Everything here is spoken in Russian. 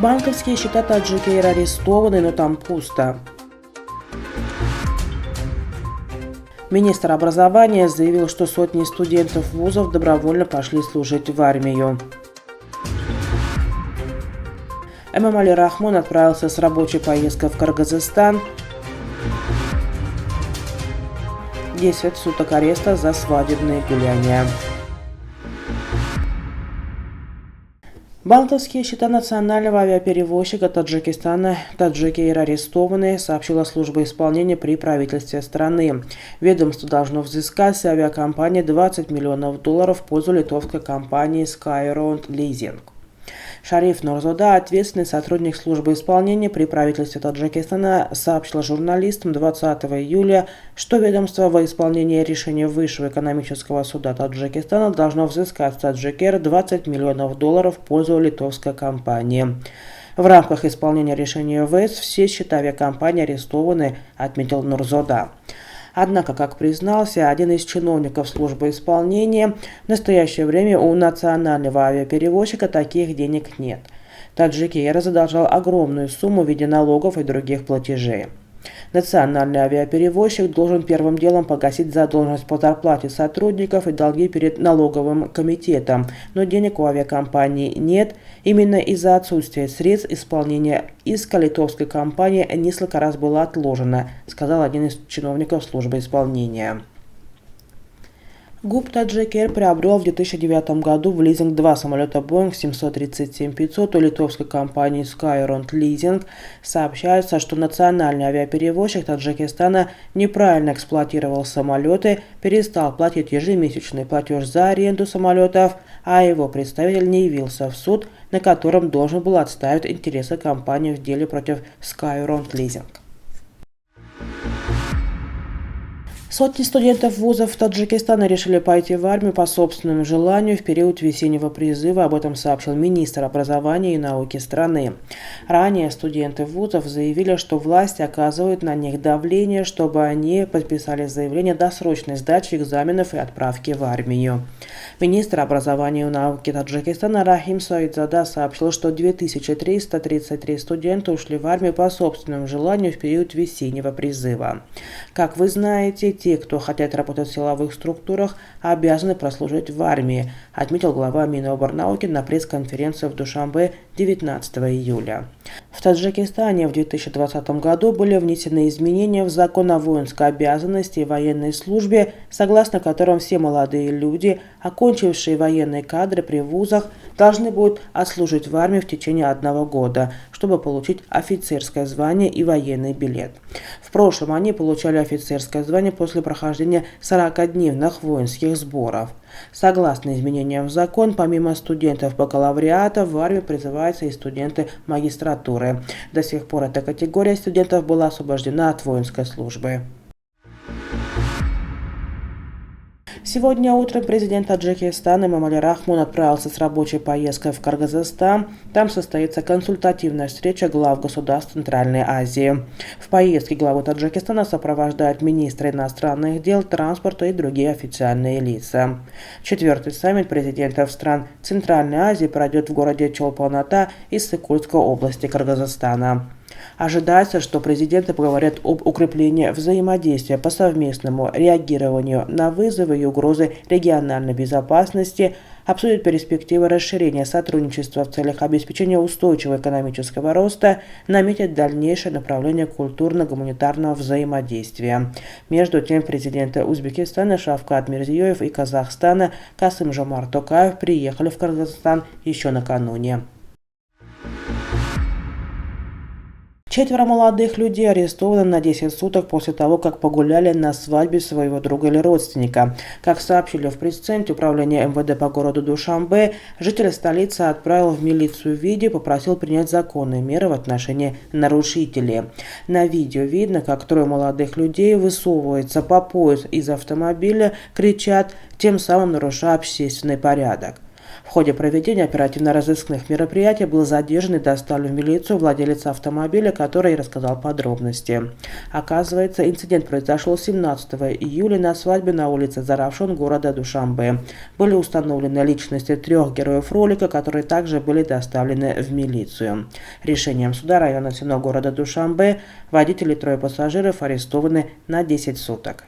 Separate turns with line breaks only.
Банковские счета таджиков арестованы, но там пусто. Министр образования заявил, что сотни студентов вузов добровольно пошли служить в армию. Эмомали Рахмон отправился с рабочей поездкой в Кыргызстан. 10 суток ареста за свадебные гуляния. Банковские счета национального авиаперевозчика Таджикистана «Таджик Эйр» арестованы, сообщила служба исполнения при правительстве страны. Ведомство должно взыскать с авиакомпании $20 миллионов в пользу литовской компании Skyround Leasing. Шариф Нурзода, ответственный сотрудник службы исполнения при правительстве Таджикистана, сообщил журналистам 20 июля, что ведомство во исполнении решения Высшего экономического суда Таджикистана должно взыскать с Таджик Эйр $20 миллионов в пользу литовской компании. В рамках исполнения решения ВЭС все счета авиакомпании арестованы, отметил Нурзода. Однако, как признался один из чиновников службы исполнения, в настоящее время у национального авиаперевозчика таких денег нет. Таджик Эйр задолжал огромную сумму в виде налогов и других платежей. Национальный авиаперевозчик должен первым делом погасить задолженность по зарплате сотрудников и долги перед налоговым комитетом, но денег у авиакомпании нет. Именно из-за отсутствия средств исполнения иска литовской компании несколько раз было отложено, сказал один из чиновников службы исполнения. ГУП Таджик Эйр приобрел в 2009 году в лизинг 2 самолета Boeing 737-500 у литовской компании Skyround Leasing. Сообщается, что национальный авиаперевозчик Таджикистана неправильно эксплуатировал самолеты, перестал платить ежемесячный платеж за аренду самолетов, а его представитель не явился в суд, на котором должен был отстаивать интересы компании в деле против Skyround Leasing. Сотни студентов вузов Таджикистана решили пойти в армию по собственному желанию в период весеннего призыва. Об этом сообщил министр образования и науки страны. Ранее студенты вузов заявили, что власти оказывают на них давление, чтобы они подписали заявление о досрочной сдаче экзаменов и отправке в армию. Министр образования и науки Таджикистана Рахим Саидзада сообщил, что 2333 студента ушли в армию по собственному желанию в период весеннего призыва. Как вы знаете, те, кто хотят работать в силовых структурах, обязаны прослужить в армии, отметил глава Миноборнауки на пресс-конференции в Душанбе 19 июля. В Таджикистане в 2020 году были внесены изменения в закон о воинской обязанности и военной службе, согласно которым все молодые люди, окончившие военные кадры при вузах, должны будут отслужить в армии в течение 1 года, чтобы получить офицерское звание и военный билет. В прошлом они получали офицерское звание после прохождения 40-дневных воинских сборов. Согласно изменениям в закон, помимо студентов бакалавриата, в армию призываются и студенты магистратуры. До сих пор эта категория студентов была освобождена от воинской службы. Сегодня утром президент Таджикистана Эмомали Рахмон отправился с рабочей поездкой в Кыргызстан. Там состоится консультативная встреча глав государств Центральной Азии. В поездке главу Таджикистана сопровождают министры иностранных дел, транспорта и другие официальные лица. 4-й саммит президентов стран Центральной Азии пройдет в городе Чолпон-Ата из Сыкульской области Кыргызстана. Ожидается, что президенты поговорят об укреплении взаимодействия по совместному реагированию на вызовы и угрозы региональной безопасности, обсудят перспективы расширения сотрудничества в целях обеспечения устойчивого экономического роста, наметят дальнейшее направление культурно-гуманитарного взаимодействия. Между тем, президенты Узбекистана Шавкат Мирзиёев и Казахстана Касым-Жомарт Токаев приехали в Кыргызстан еще накануне. 4 молодых людей арестованы на 10 суток после того, как погуляли на свадьбе своего друга или родственника. Как сообщили в пресс-центре управления МВД по городу Душанбе, житель столицы отправил в милицию видео и попросил принять законные меры в отношении нарушителей. На видео видно, как 3 молодых людей высовываются по пояс из автомобиля, кричат, тем самым нарушая общественный порядок. В ходе проведения оперативно-розыскных мероприятий был задержан и доставлен в милицию владелец автомобиля, который рассказал подробности. Оказывается, инцидент произошел 17 июля на свадьбе на улице Заравшон города Душанбе. Были установлены личности 3 героев ролика, которые также были доставлены в милицию. Решением суда района СИНО города Душанбе водители и 3 пассажиров арестованы на 10 суток.